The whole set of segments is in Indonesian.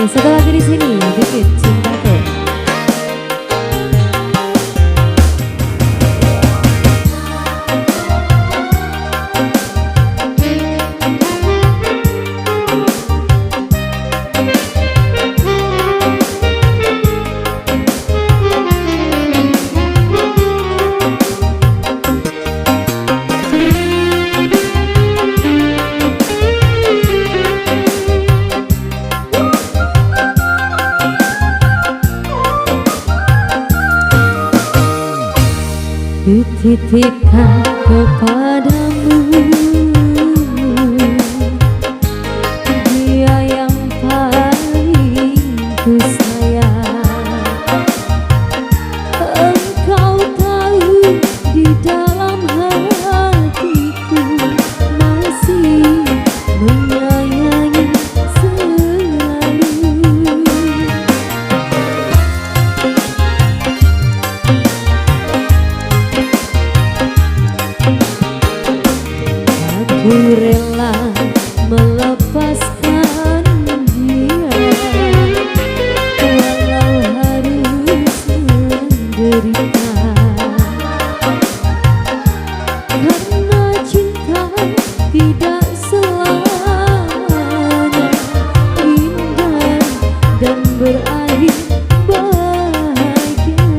satu lagi di sini, dikit cintaku. Kutitipkan kepadamu dia yang paling ku sayang. Engkau tahu di dalam hatiku masih menyayangi selalu. Aku rela melepaskan dia walau harus menderita, karena cinta tidak selamanya indah dan berakhir bahagia.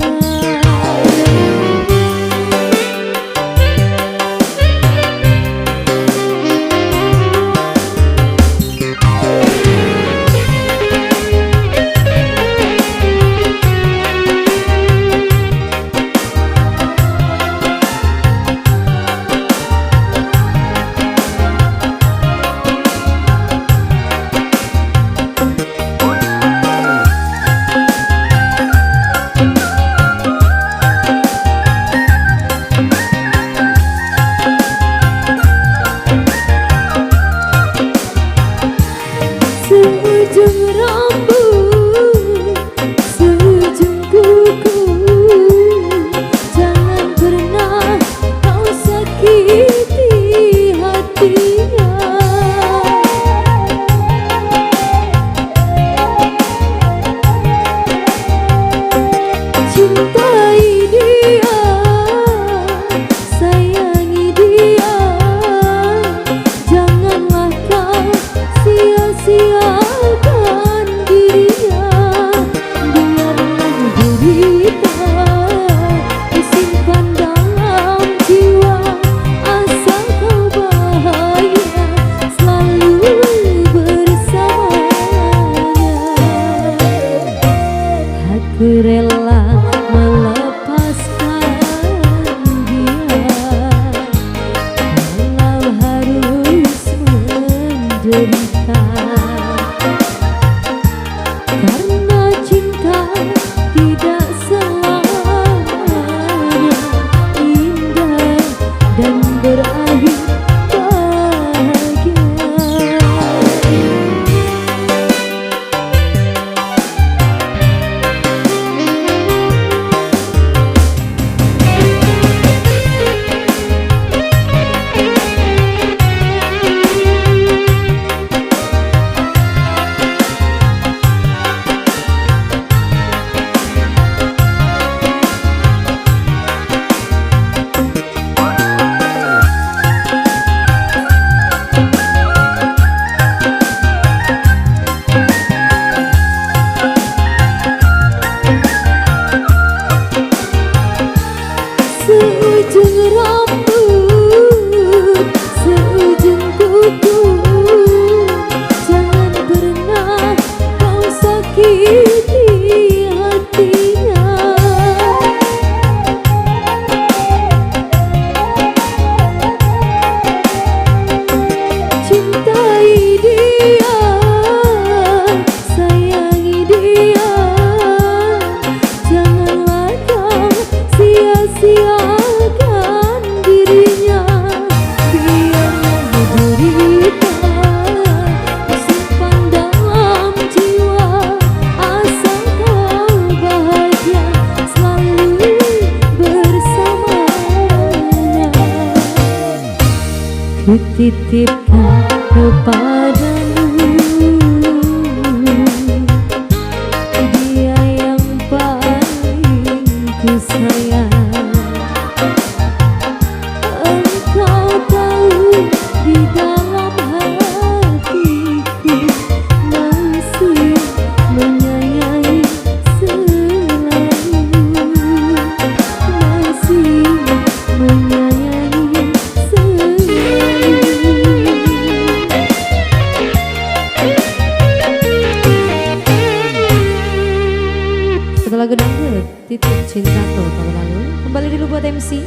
Seujung rambut, seujung kuku, jangan pernah kau sakiti hatinya. Cintai dia, sayangi dia, janganlah kau sia-siakan dirinya. Biarlah derita disimpan dalam jiwa, asal kau bahagia selalu bersamanya. Aku rela melepaskan dia walau harus menderita, karena cinta tidak selamanya indah dan berakhir bahagia. Seujung rambut, seujung kuku, jangan pernah kau sakiti hatinya. Cintai dia, sayangi dia, janganlah kau sia-siakan dirinya. Biarlah derita disimpan dalam jiwa, asal kau bahagia selalu bersamanya. Kutitipkan kepadamu Engkau tahu di dalam hatiku masih menyayangi selalu, masih menyayangi selalu. Satu lagu dangdut, Titip Cintaku. Kalau lalu kembali dulu buat MC.